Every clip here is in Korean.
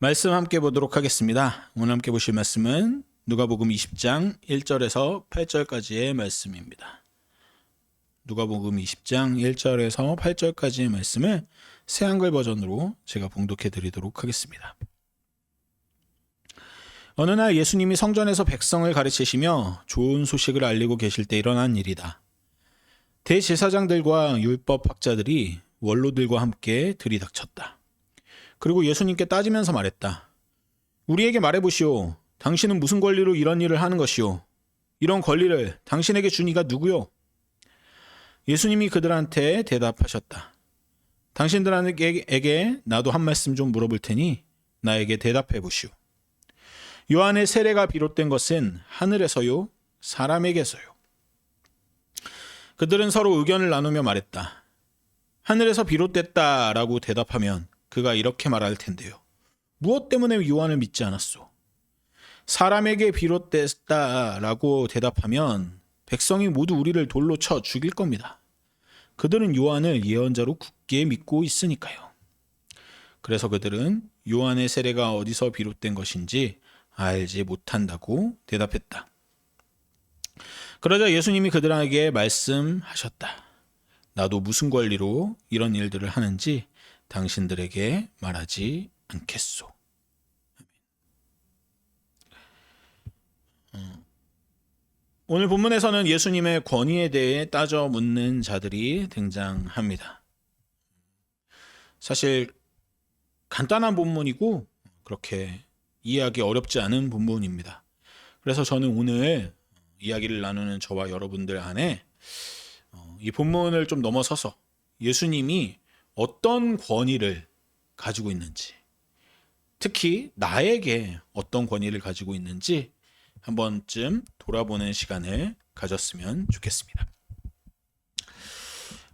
말씀 함께 보도록 하겠습니다. 오늘 함께 보실 말씀은 누가복음 20장 1절에서 8절까지의 말씀입니다. 누가복음 20장 1절에서 8절까지의 말씀을 새한글 버전으로 제가 봉독해 드리도록 하겠습니다. 어느 날 예수님이 성전에서 백성을 가르치시며 좋은 소식을 알리고 계실 때 일어난 일이다. 대제사장들과 율법학자들이 원로들과 함께 들이닥쳤다. 그리고 예수님께 따지면서 말했다. 우리에게 말해보시오. 당신은 무슨 권리로 이런 일을 하는 것이오? 이런 권리를 당신에게 준 이가 누구요? 예수님이 그들한테 대답하셨다. 당신들에게 나도 한 말씀 좀 물어볼 테니 나에게 대답해 보시오. 요한의 세례가 비롯된 것은 하늘에서요? 사람에게서요? 그들은 서로 의견을 나누며 말했다. 하늘에서 비롯됐다라고 대답하면 그가 이렇게 말할 텐데요. 무엇 때문에 요한을 믿지 않았소? 사람에게 비롯됐다라고 대답하면 백성이 모두 우리를 돌로 쳐 죽일 겁니다. 그들은 요한을 예언자로 굳게 믿고 있으니까요. 그래서 그들은 요한의 세례가 어디서 비롯된 것인지 알지 못한다고 대답했다. 그러자 예수님이 그들에게 말씀하셨다. 나도 무슨 권리로 이런 일들을 하는지 당신들에게 말하지 않겠소. 오늘 본문에서는 예수님의 권위에 대해 따져 묻는 자들이 등장합니다. 사실 간단한 본문이고 그렇게 이해하기 어렵지 않은 본문입니다. 그래서 저는 오늘 이야기를 나누는 저와 여러분들 안에 이 본문을 좀 넘어서서 예수님이 어떤 권위를 가지고 있는지, 특히 나에게 어떤 권위를 가지고 있는지 한 번쯤 돌아보는 시간을 가졌으면 좋겠습니다.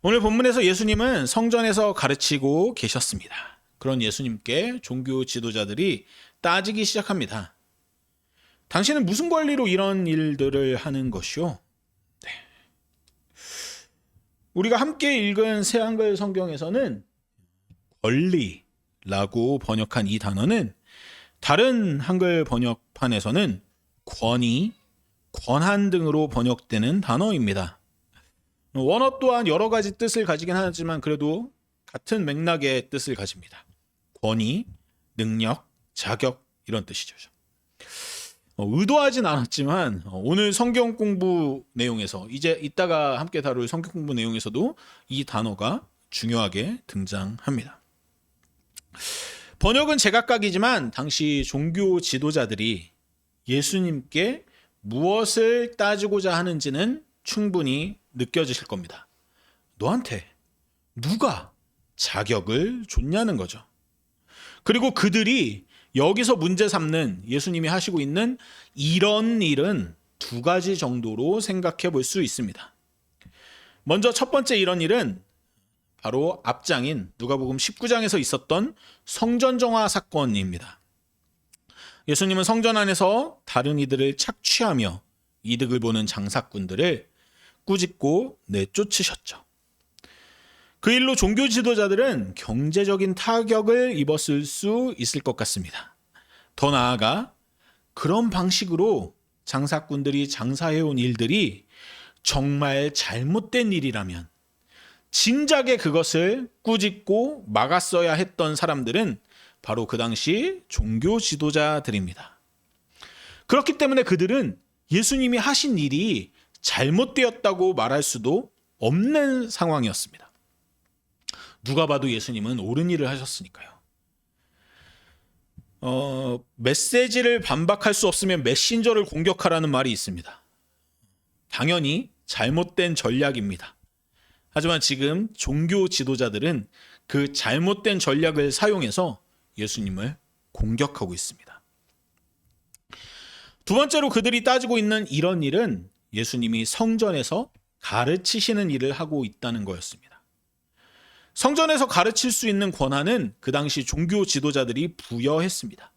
오늘 본문에서 예수님은 성전에서 가르치고 계셨습니다. 그런 예수님께 종교 지도자들이 따지기 시작합니다. 당신은 무슨 권리로 이런 일들을 하는 것이오? 우리가 함께 읽은 새한글 성경에서는 권리라고 번역한 이 단어는 다른 한글 번역판에서는 권위, 권한 등으로 번역되는 단어입니다. 원어 또한 여러 가지 뜻을 가지긴 하지만 그래도 같은 맥락의 뜻을 가집니다. 권위, 능력, 자격 이런 뜻이죠. 의도하진 않았지만 오늘 성경 공부 내용에서 이제 이따가 함께 다룰 성경 공부 내용에서도 이 단어가 중요하게 등장합니다. 번역은 제각각이지만 당시 종교 지도자들이 예수님께 무엇을 따지고자 하는지는 충분히 느껴지실 겁니다. 너한테 누가 자격을 줬냐는 거죠. 그리고 그들이 여기서 문제 삼는 예수님이 하시고 있는 이런 일은 두 가지 정도로 생각해 볼 수 있습니다. 먼저 첫 번째 이런 일은 바로 앞장인 누가복음 19장에서 있었던 성전 정화 사건입니다. 예수님은 성전 안에서 다른 이들을 착취하며 이득을 보는 장사꾼들을 꾸짖고 내쫓으셨죠. 그 일로 종교 지도자들은 경제적인 타격을 입었을 수 있을 것 같습니다. 더 나아가 그런 방식으로 장사꾼들이 장사해온 일들이 정말 잘못된 일이라면 진작에 그것을 꾸짖고 막았어야 했던 사람들은 바로 그 당시 종교 지도자들입니다. 그렇기 때문에 그들은 예수님이 하신 일이 잘못되었다고 말할 수도 없는 상황이었습니다. 누가 봐도 예수님은 옳은 일을 하셨으니까요. 메시지를 반박할 수 없으면 메신저를 공격하라는 말이 있습니다. 당연히 잘못된 전략입니다. 하지만 지금 종교 지도자들은 그 잘못된 전략을 사용해서 예수님을 공격하고 있습니다. 두 번째로 그들이 따지고 있는 이런 일은 예수님이 성전에서 가르치시는 일을 하고 있다는 거였습니다. 성전에서 가르칠 수 있는 권한은 그 당시 종교 지도자들이 부여했습니다.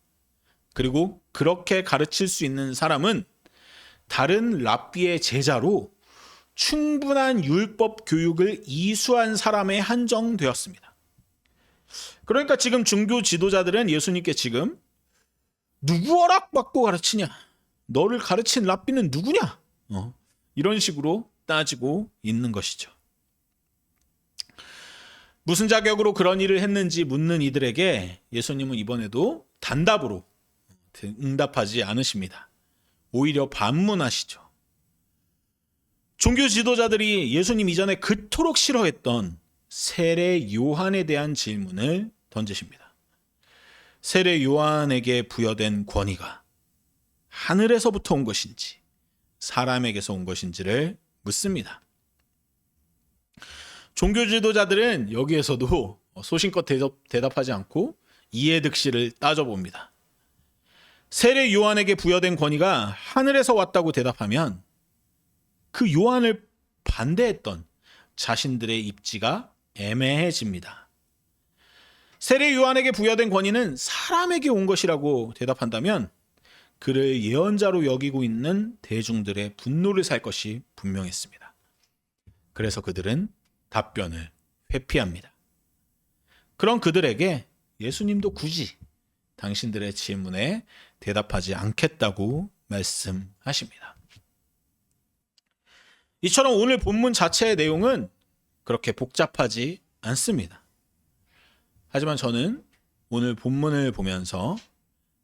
그리고 그렇게 가르칠 수 있는 사람은 다른 랍비의 제자로 충분한 율법 교육을 이수한 사람에 한정되었습니다. 그러니까 지금 종교 지도자들은 예수님께 지금 누구 허락받고 가르치냐? 너를 가르친 랍비는 누구냐? 이런 식으로 따지고 있는 것이죠. 무슨 자격으로 그런 일을 했는지 묻는 이들에게 예수님은 이번에도 단답으로 응답하지 않으십니다. 오히려 반문하시죠. 종교 지도자들이 예수님 이전에 그토록 싫어했던 세례 요한에 대한 질문을 던지십니다. 세례 요한에게 부여된 권위가 하늘에서부터 온 것인지 사람에게서 온 것인지를 묻습니다. 종교 지도자들은 여기에서도 소신껏 대답하지 않고 이해득실을 따져봅니다. 세례 요한에게 부여된 권위가 하늘에서 왔다고 대답하면 그 요한을 반대했던 자신들의 입지가 애매해집니다. 세례 요한에게 부여된 권위는 사람에게 온 것이라고 대답한다면 그를 예언자로 여기고 있는 대중들의 분노를 살 것이 분명했습니다. 그래서 그들은 답변을 회피합니다. 그런 그들에게 예수님도 굳이 당신들의 질문에 대답하지 않겠다고 말씀하십니다. 이처럼 오늘 본문 자체의 내용은 그렇게 복잡하지 않습니다. 하지만 저는 오늘 본문을 보면서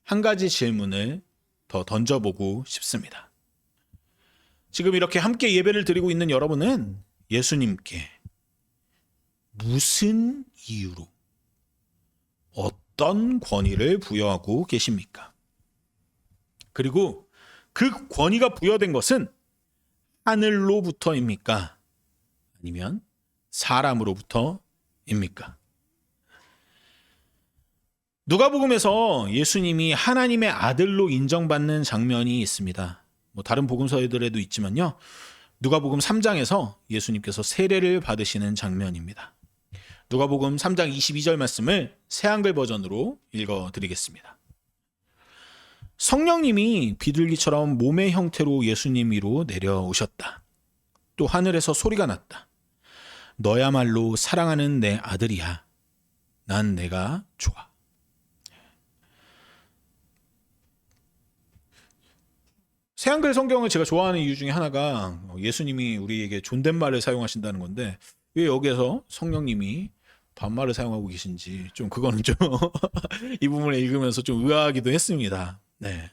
한 가지 질문을 더 던져보고 싶습니다. 지금 이렇게 함께 예배를 드리고 있는 여러분은 예수님께 무슨 이유로 어떤 권위를 부여하고 계십니까? 그리고 그 권위가 부여된 것은 하늘로부터입니까? 아니면 사람으로부터입니까? 누가복음에서 예수님이 하나님의 아들로 인정받는 장면이 있습니다. 다른 복음서들에도 있지만요. 누가복음 3장에서 예수님께서 세례를 받으시는 장면입니다. 누가복음 3장 22절 말씀을 새한글 버전으로 읽어드리겠습니다. 성령님이 비둘기처럼 몸의 형태로 예수님 위로 내려오셨다. 또 하늘에서 소리가 났다. 너야말로 사랑하는 내 아들이야. 난 내가 좋아. 새한글 성경을 제가 좋아하는 이유 중에 하나가 예수님이 우리에게 존댓말을 사용하신다는 건데 왜 여기에서 성령님이 반말을 사용하고 계신지 좀 그거는 좀 이 부분을 읽으면서 좀 의아하기도 했습니다. 네.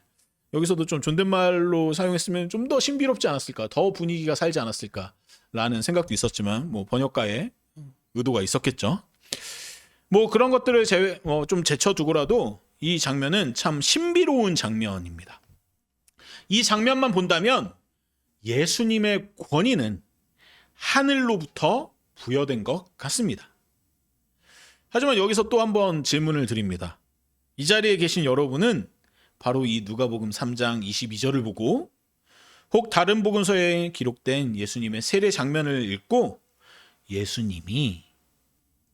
여기서도 좀 존댓말로 사용했으면 좀 더 신비롭지 않았을까, 더 분위기가 살지 않았을까라는 생각도 있었지만 번역가의 의도가 있었겠죠. 그런 것들을 좀 제쳐두고라도 이 장면은 참 신비로운 장면입니다. 이 장면만 본다면 예수님의 권위는 하늘로부터 부여된 것 같습니다. 하지만 여기서 또 한번 질문을 드립니다. 이 자리에 계신 여러분은 바로 이 누가복음 3장 22절을 보고 혹 다른 복음서에 기록된 예수님의 세례 장면을 읽고 예수님이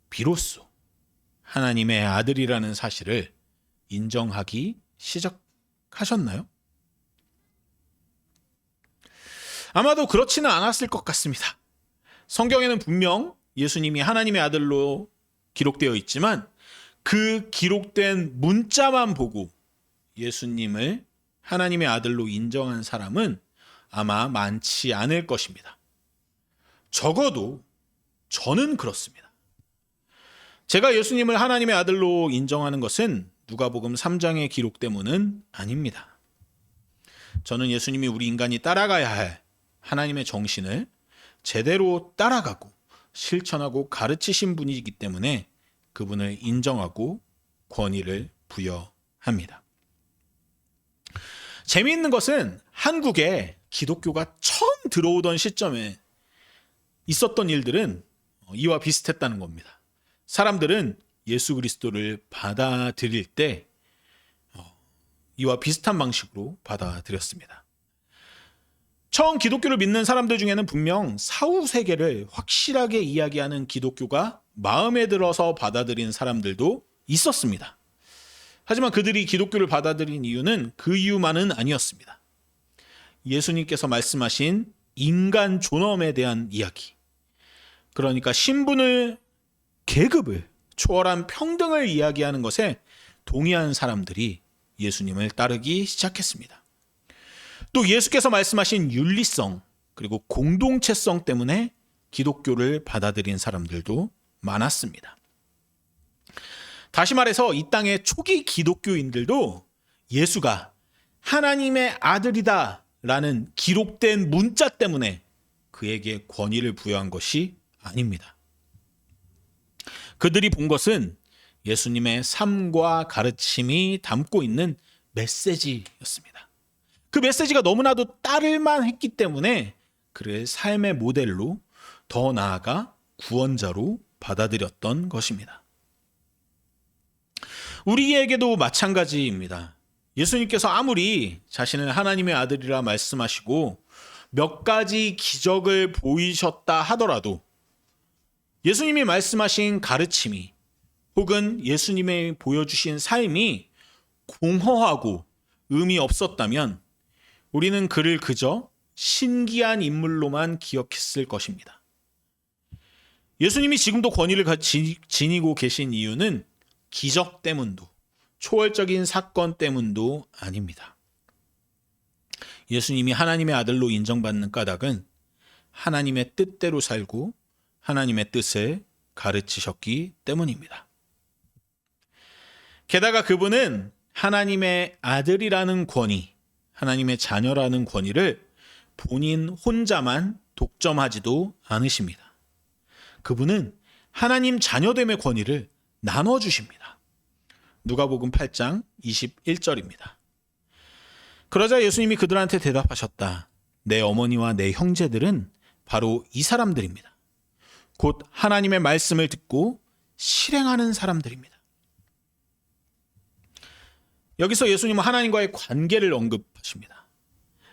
비로소 하나님의 아들이라는 사실을 인정하기 시작하셨나요? 아마도 그렇지는 않았을 것 같습니다. 성경에는 분명 예수님이 하나님의 아들로 기록되어 있지만 그 기록된 문자만 보고 예수님을 하나님의 아들로 인정한 사람은 아마 많지 않을 것입니다. 적어도 저는 그렇습니다. 제가 예수님을 하나님의 아들로 인정하는 것은 누가복음 3장의 기록 때문은 아닙니다. 저는 예수님이 우리 인간이 따라가야 할 하나님의 정신을 제대로 따라가고 실천하고 가르치신 분이기 때문에 그분을 인정하고 권위를 부여합니다. 재미있는 것은 한국에 기독교가 처음 들어오던 시점에 있었던 일들은 이와 비슷했다는 겁니다. 사람들은 예수 그리스도를 받아들일 때 이와 비슷한 방식으로 받아들였습니다. 처음 기독교를 믿는 사람들 중에는 분명 사후 세계를 확실하게 이야기하는 기독교가 마음에 들어서 받아들인 사람들도 있었습니다. 하지만 그들이 기독교를 받아들인 이유는 그 이유만은 아니었습니다. 예수님께서 말씀하신 인간 존엄에 대한 이야기, 그러니까 신분을, 계급을 초월한 평등을 이야기하는 것에 동의한 사람들이 예수님을 따르기 시작했습니다. 또 예수께서 말씀하신 윤리성 그리고 공동체성 때문에 기독교를 받아들인 사람들도 많았습니다. 다시 말해서 이 땅의 초기 기독교인들도 예수가 하나님의 아들이다 라는 기록된 문자 때문에 그에게 권위를 부여한 것이 아닙니다. 그들이 본 것은 예수님의 삶과 가르침이 담고 있는 메시지였습니다. 그 메시지가 너무나도 따를만 했기 때문에 그를 삶의 모델로, 더 나아가 구원자로 받아들였던 것입니다. 우리에게도 마찬가지입니다. 예수님께서 아무리 자신을 하나님의 아들이라 말씀하시고 몇 가지 기적을 보이셨다 하더라도 예수님이 말씀하신 가르침이 혹은 예수님이 보여주신 삶이 공허하고 의미 없었다면 우리는 그를 그저 신기한 인물로만 기억했을 것입니다. 예수님이 지금도 권위를 지니고 계신 이유는 기적 때문도 초월적인 사건 때문도 아닙니다. 예수님이 하나님의 아들로 인정받는 까닭은 하나님의 뜻대로 살고 하나님의 뜻을 가르치셨기 때문입니다. 게다가 그분은 하나님의 아들이라는 권위, 하나님의 자녀라는 권위를 본인 혼자만 독점하지도 않으십니다. 그분은 하나님 자녀됨의 권위를 나눠주십니다. 누가복음 8장 21절입니다. 그러자 예수님이 그들한테 대답하셨다. 내 어머니와 내 형제들은 바로 이 사람들입니다. 곧 하나님의 말씀을 듣고 실행하는 사람들입니다. 여기서 예수님은 하나님과의 관계를 언급하십니다.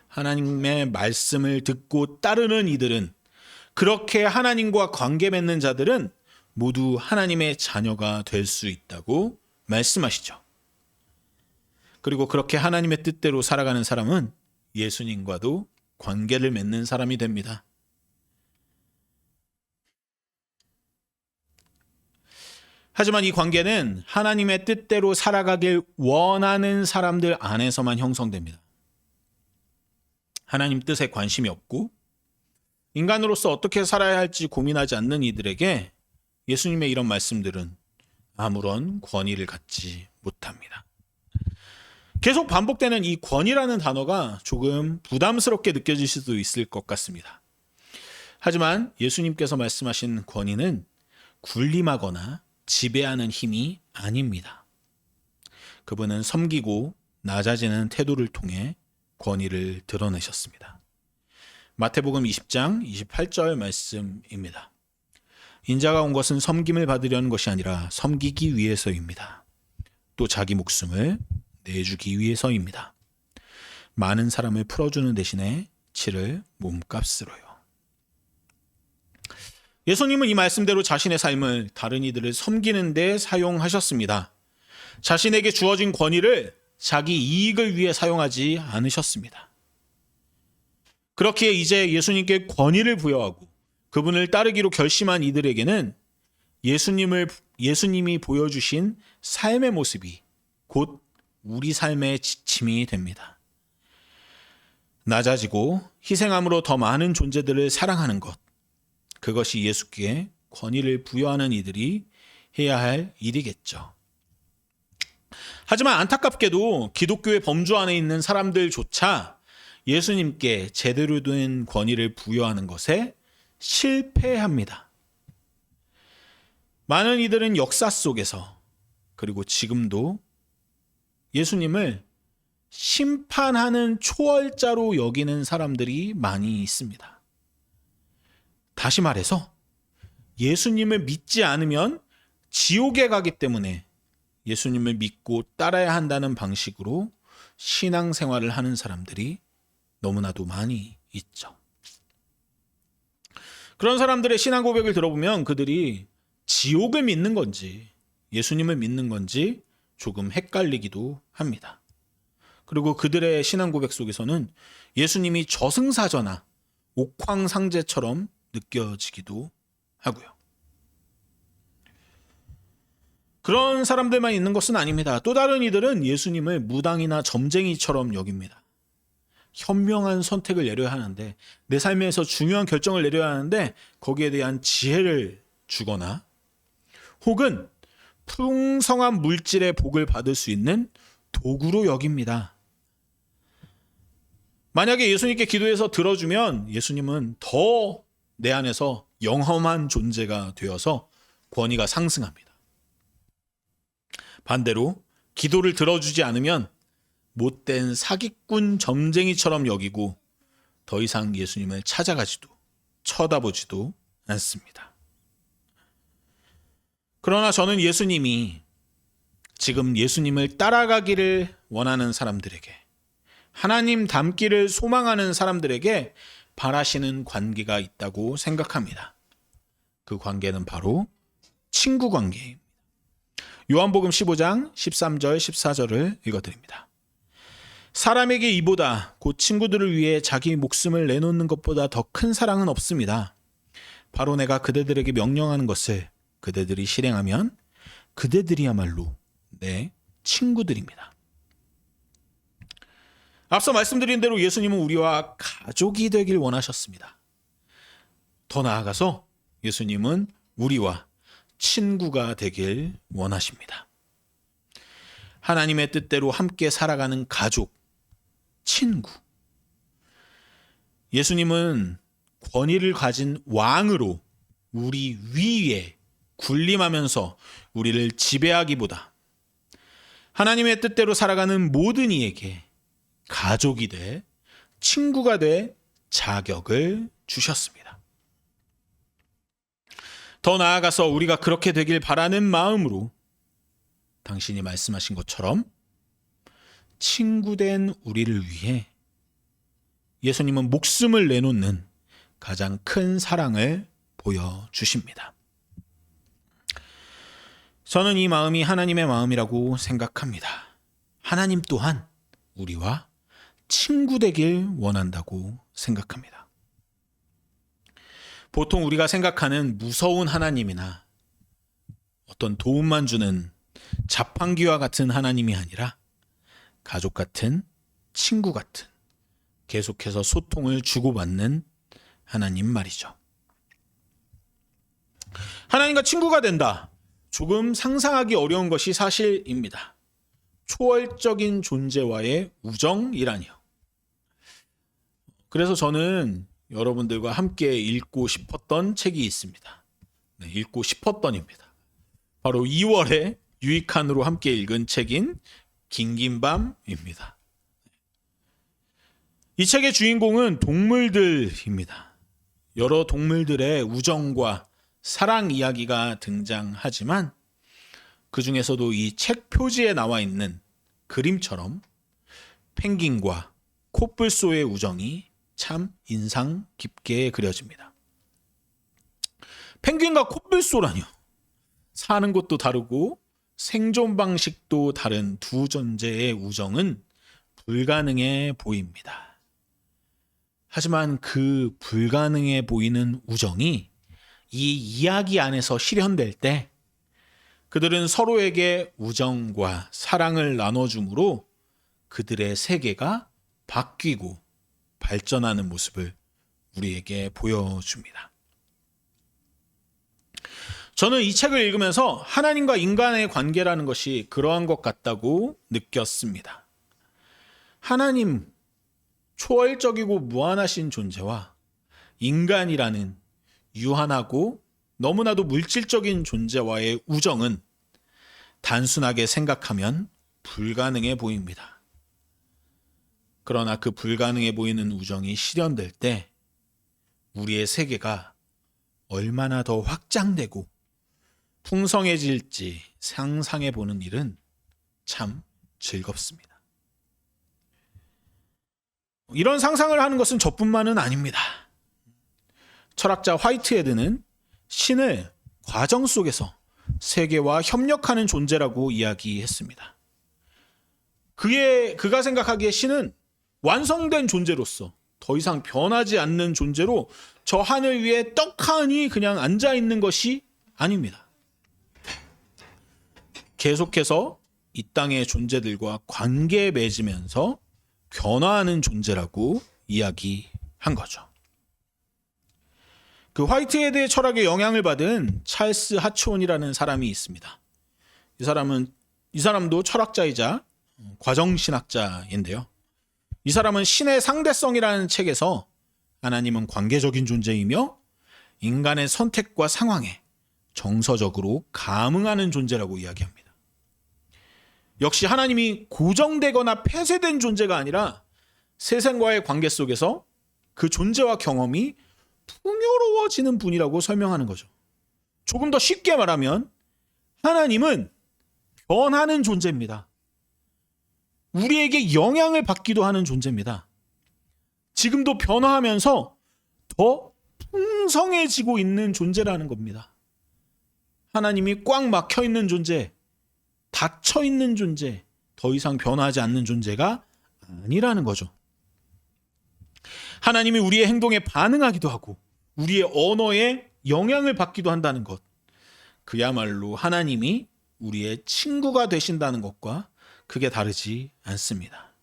하나님의 말씀을 듣고 따르는 이들은, 그렇게 하나님과 관계 맺는 자들은 모두 하나님의 자녀가 될 수 있다고 말씀하시죠. 그리고 그렇게 하나님의 뜻대로 살아가는 사람은 예수님과도 관계를 맺는 사람이 됩니다. 하지만 이 관계는 하나님의 뜻대로 살아가길 원하는 사람들 안에서만 형성됩니다. 하나님 뜻에 관심이 없고 인간으로서 어떻게 살아야 할지 고민하지 않는 이들에게 예수님의 이런 말씀들은 아무런 권위를 갖지 못합니다. 계속 반복되는 이 권위라는 단어가 조금 부담스럽게 느껴질 수도 있을 것 같습니다. 하지만 예수님께서 말씀하신 권위는 군림하거나 지배하는 힘이 아닙니다. 그분은 섬기고 낮아지는 태도를 통해 권위를 드러내셨습니다. 마태복음 20장 28절 말씀입니다. 인자가 온 것은 섬김을 받으려는 것이 아니라 섬기기 위해서입니다. 또 자기 목숨을 내주기 위해서입니다. 많은 사람을 풀어주는 대신에 치를 몸값으로요. 예수님은 이 말씀대로 자신의 삶을 다른 이들을 섬기는 데 사용하셨습니다. 자신에게 주어진 권위를 자기 이익을 위해 사용하지 않으셨습니다. 그렇기에 이제 예수님께 권위를 부여하고 그분을 따르기로 결심한 이들에게는 예수님이 보여주신 삶의 모습이 곧 우리 삶의 지침이 됩니다. 낮아지고 희생함으로 더 많은 존재들을 사랑하는 것, 그것이 예수께 권위를 부여하는 이들이 해야 할 일이겠죠. 하지만 안타깝게도 기독교의 범주 안에 있는 사람들조차 예수님께 제대로 된 권위를 부여하는 것에 실패합니다. 많은 이들은 역사 속에서 그리고 지금도 예수님을 심판하는 초월자로 여기는 사람들이 많이 있습니다. 다시 말해서 예수님을 믿지 않으면 지옥에 가기 때문에 예수님을 믿고 따라야 한다는 방식으로 신앙생활을 하는 사람들이 너무나도 많이 있죠. 그런 사람들의 신앙 고백을 들어보면 그들이 지옥을 믿는 건지 예수님을 믿는 건지 조금 헷갈리기도 합니다. 그리고 그들의 신앙 고백 속에서는 예수님이 저승사자나 옥황상제처럼 느껴지기도 하고요. 그런 사람들만 있는 것은 아닙니다. 또 다른 이들은 예수님을 무당이나 점쟁이처럼 여깁니다. 현명한 선택을 내려야 하는데, 내 삶에서 중요한 결정을 내려야 하는데 거기에 대한 지혜를 주거나, 혹은 풍성한 물질의 복을 받을 수 있는 도구로 여깁니다. 만약에 예수님께 기도해서 들어주면 예수님은 더 내 안에서 영험한 존재가 되어서 권위가 상승합니다. 반대로 기도를 들어주지 않으면 못된 사기꾼 점쟁이처럼 여기고 더 이상 예수님을 찾아가지도 쳐다보지도 않습니다. 그러나 저는 예수님이 지금 예수님을 따라가기를 원하는 사람들에게, 하나님 닮기를 소망하는 사람들에게 바라시는 관계가 있다고 생각합니다. 그 관계는 바로 친구 관계입니다. 요한복음 15장 13절 14절을 읽어드립니다. 사람에게 이보다 곧 친구들을 위해 자기 목숨을 내놓는 것보다 더 큰 사랑은 없습니다. 바로 내가 그대들에게 명령하는 것을 그대들이 실행하면 그대들이야말로 내 친구들입니다. 앞서 말씀드린 대로 예수님은 우리와 가족이 되길 원하셨습니다. 더 나아가서 예수님은 우리와 친구가 되길 원하십니다. 하나님의 뜻대로 함께 살아가는 가족, 친구. 예수님은 권위를 가진 왕으로 우리 위에 군림하면서 우리를 지배하기보다 하나님의 뜻대로 살아가는 모든 이에게 가족이 돼, 친구가 돼 자격을 주셨습니다. 더 나아가서 우리가 그렇게 되길 바라는 마음으로 당신이 말씀하신 것처럼 친구된 우리를 위해 예수님은 목숨을 내놓는 가장 큰 사랑을 보여주십니다. 저는 이 마음이 하나님의 마음이라고 생각합니다. 하나님 또한 우리와 친구 되길 원한다고 생각합니다. 보통 우리가 생각하는 무서운 하나님이나 어떤 도움만 주는 자판기와 같은 하나님이 아니라 가족 같은, 친구 같은, 계속해서 소통을 주고받는 하나님 말이죠. 하나님과 친구가 된다. 조금 상상하기 어려운 것이 사실입니다. 초월적인 존재와의 우정이라니요. 그래서 저는 여러분들과 함께 읽고 싶었던 책이 있습니다. 네, 읽고 싶었던입니다. 바로 2월에 유익한으로 함께 읽은 책인 긴긴밤입니다. 이 책의 주인공은 동물들입니다. 여러 동물들의 우정과 사랑 이야기가 등장하지만 그 중에서도 이 책 표지에 나와 있는 그림처럼 펭귄과 코뿔소의 우정이 참 인상 깊게 그려집니다. 펭귄과 코뿔소라뇨. 사는 곳도 다르고 생존 방식도 다른 두 존재의 우정은 불가능해 보입니다. 하지만 그 불가능해 보이는 우정이 이 이야기 안에서 실현될 때 그들은 서로에게 우정과 사랑을 나눠줌으로 그들의 세계가 바뀌고 발전하는 모습을 우리에게 보여줍니다. 저는 이 책을 읽으면서 하나님과 인간의 관계라는 것이 그러한 것 같다고 느꼈습니다. 하나님, 초월적이고 무한하신 존재와 인간이라는 유한하고 너무나도 물질적인 존재와의 우정은 단순하게 생각하면 불가능해 보입니다. 그러나 그 불가능해 보이는 우정이 실현될 때 우리의 세계가 얼마나 더 확장되고 풍성해질지 상상해 보는 일은 참 즐겁습니다. 이런 상상을 하는 것은 저뿐만은 아닙니다. 철학자 화이트헤드는 신을 과정 속에서 세계와 협력하는 존재라고 이야기했습니다. 그가 생각하기에 신은 완성된 존재로서 더 이상 변하지 않는 존재로 저 하늘 위에 떡하니 그냥 앉아 있는 것이 아닙니다. 계속해서 이 땅의 존재들과 관계 맺으면서 변화하는 존재라고 이야기한 거죠. 그 화이트헤드의 철학에 영향을 받은 찰스 하츠온이라는 사람이 있습니다. 이 사람도 철학자이자 과정신학자인데요. 이 사람은 신의 상대성이라는 책에서 하나님은 관계적인 존재이며 인간의 선택과 상황에 정서적으로 감응하는 존재라고 이야기합니다. 역시 하나님이 고정되거나 폐쇄된 존재가 아니라 세상과의 관계 속에서 그 존재와 경험이 풍요로워지는 분이라고 설명하는 거죠. 조금 더 쉽게 말하면 하나님은 변하는 존재입니다. 우리에게 영향을 받기도 하는 존재입니다. 지금도 변화하면서 더 풍성해지고 있는 존재라는 겁니다. 하나님이 꽉 막혀 있는 존재, 닫혀 있는 존재, 더 이상 변하지 않는 존재가 아니라는 거죠. 하나님이 우리의 행동에 반응하기도 하고 우리의 언어에 영향을 받기도 한다는 것, 그야말로 하나님이 우리의 친구가 되신다는 것과 크게 다르지 않습니다.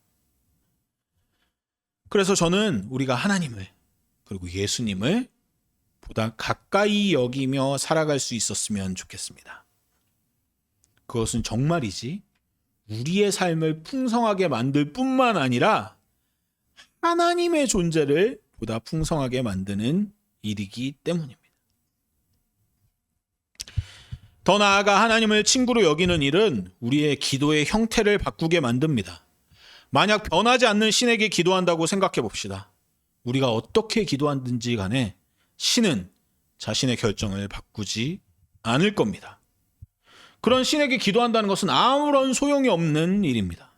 그래서 저는 우리가 하나님을 그리고 예수님을 보다 가까이 여기며 살아갈 수 있었으면 좋겠습니다. 그것은 정말이지 우리의 삶을 풍성하게 만들 뿐만 아니라 하나님의 존재를 보다 풍성하게 만드는 일이기 때문입니다. 더 나아가 하나님을 친구로 여기는 일은 우리의 기도의 형태를 바꾸게 만듭니다. 만약 변하지 않는 신에게 기도한다고 생각해 봅시다. 우리가 어떻게 기도하든지 간에 신은 자신의 결정을 바꾸지 않을 겁니다. 그런 신에게 기도한다는 것은 아무런 소용이 없는 일입니다.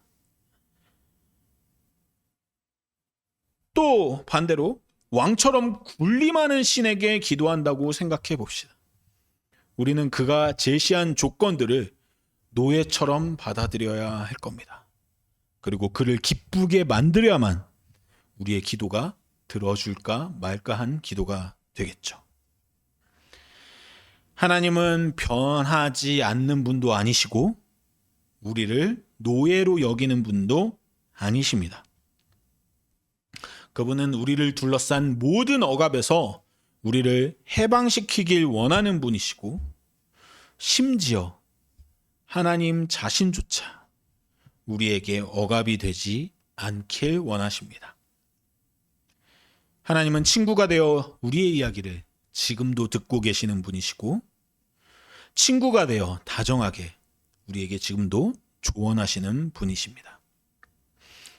또 반대로 왕처럼 군림하는 신에게 기도한다고 생각해 봅시다. 우리는 그가 제시한 조건들을 노예처럼 받아들여야 할 겁니다. 그리고 그를 기쁘게 만들어야만 우리의 기도가 들어줄까 말까 한 기도가 되겠죠. 하나님은 변하지 않는 분도 아니시고 우리를 노예로 여기는 분도 아니십니다. 그분은 우리를 둘러싼 모든 억압에서 우리를 해방시키길 원하는 분이시고 심지어 하나님 자신조차 우리에게 억압이 되지 않길 원하십니다. 하나님은 친구가 되어 우리의 이야기를 지금도 듣고 계시는 분이시고 친구가 되어 다정하게 우리에게 지금도 조언하시는 분이십니다.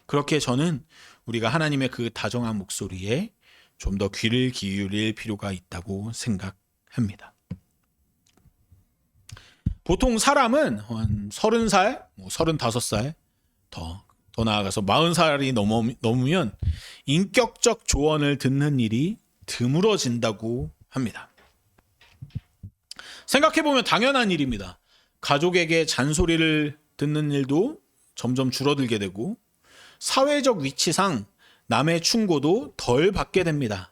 그렇게 저는 우리가 하나님의 그 다정한 목소리에 좀 더 귀를 기울일 필요가 있다고 생각합니다. 보통 사람은 한 30살, 35살, 더 나아가서 40살이 넘으면 인격적 조언을 듣는 일이 드물어진다고 합니다. 생각해보면 당연한 일입니다. 가족에게 잔소리를 듣는 일도 점점 줄어들게 되고 사회적 위치상 남의 충고도 덜 받게 됩니다.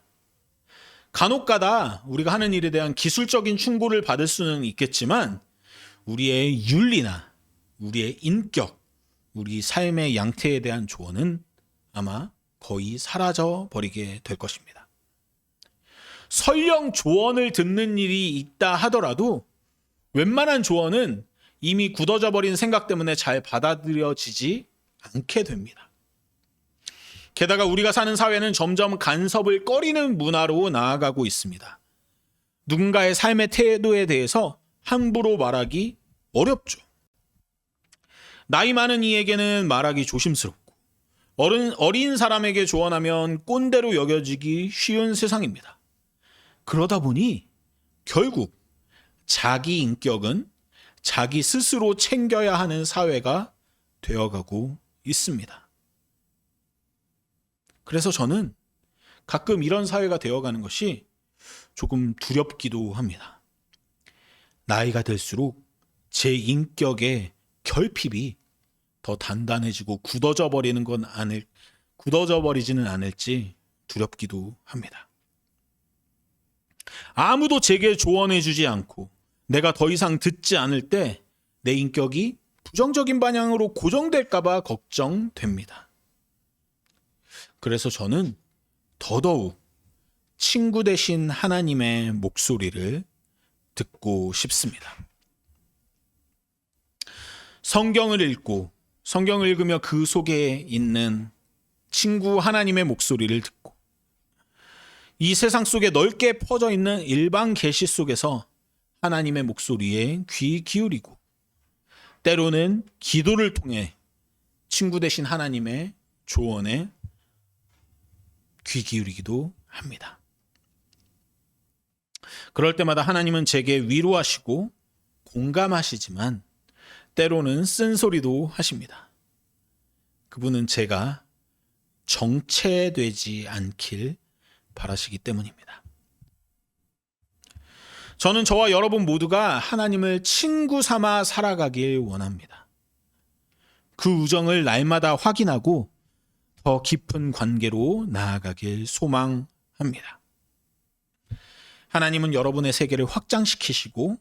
간혹가다 우리가 하는 일에 대한 기술적인 충고를 받을 수는 있겠지만 우리의 윤리나 우리의 인격, 우리 삶의 양태에 대한 조언은 아마 거의 사라져 버리게 될 것입니다. 설령 조언을 듣는 일이 있다 하더라도 웬만한 조언은 이미 굳어져 버린 생각 때문에 잘 받아들여지지 않게 됩니다. 게다가 우리가 사는 사회는 점점 간섭을 꺼리는 문화로 나아가고 있습니다. 누군가의 삶의 태도에 대해서 함부로 말하기 어렵죠. 나이 많은 이에게는 말하기 조심스럽고 어린 사람에게 조언하면 꼰대로 여겨지기 쉬운 세상입니다. 그러다 보니 결국 자기 인격은 자기 스스로 챙겨야 하는 사회가 되어가고 있습니다. 그래서 저는 가끔 이런 사회가 되어가는 것이 조금 두렵기도 합니다. 나이가 들수록 제 인격의 결핍이 더 단단해지고 굳어져 버리지는 않을지 두렵기도 합니다. 아무도 제게 조언해 주지 않고 내가 더 이상 듣지 않을 때 내 인격이 부정적인 방향으로 고정될까봐 걱정됩니다. 그래서 저는 더더욱 친구 대신 하나님의 목소리를 듣고 싶습니다. 성경을 읽고 성경을 읽으며 그 속에 있는 친구 하나님의 목소리를 듣고 이 세상 속에 넓게 퍼져 있는 일반 계시 속에서 하나님의 목소리에 귀 기울이고 때로는 기도를 통해 친구 되신 하나님의 조언에 귀 기울이기도 합니다. 그럴 때마다 하나님은 제게 위로하시고 공감하시지만 때로는 쓴소리도 하십니다. 그분은 제가 정체되지 않길 바라시기 때문입니다. 저는 저와 여러분 모두가 하나님을 친구 삼아 살아가길 원합니다. 그 우정을 날마다 확인하고 더 깊은 관계로 나아가길 소망합니다. 하나님은 여러분의 세계를 확장시키시고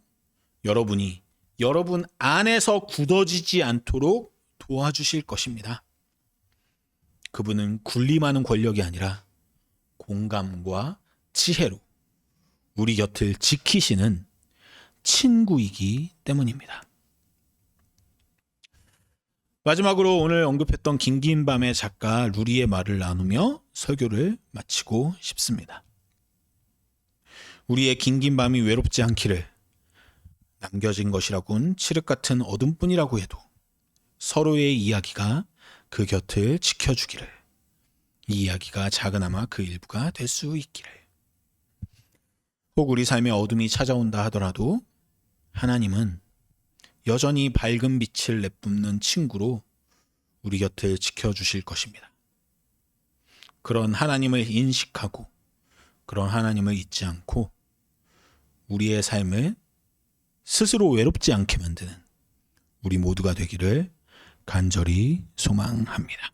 여러분이 여러분 안에서 굳어지지 않도록 도와주실 것입니다. 그분은 군림하는 권력이 아니라 공감과 지혜로 우리 곁을 지키시는 친구이기 때문입니다. 마지막으로 오늘 언급했던 긴긴 밤의 작가 루리의 말을 나누며 설교를 마치고 싶습니다. 우리의 긴긴 밤이 외롭지 않기를, 남겨진 것이라곤 칠흑 같은 어둠뿐이라고 해도 서로의 이야기가 그 곁을 지켜주기를, 이 이야기가 작으나마 그 일부가 될 수 있기를. 혹 우리 삶에 어둠이 찾아온다 하더라도 하나님은 여전히 밝은 빛을 내뿜는 친구로 우리 곁을 지켜주실 것입니다. 그런 하나님을 인식하고 그런 하나님을 잊지 않고 우리의 삶을 스스로 외롭지 않게 만드는 우리 모두가 되기를 간절히 소망합니다.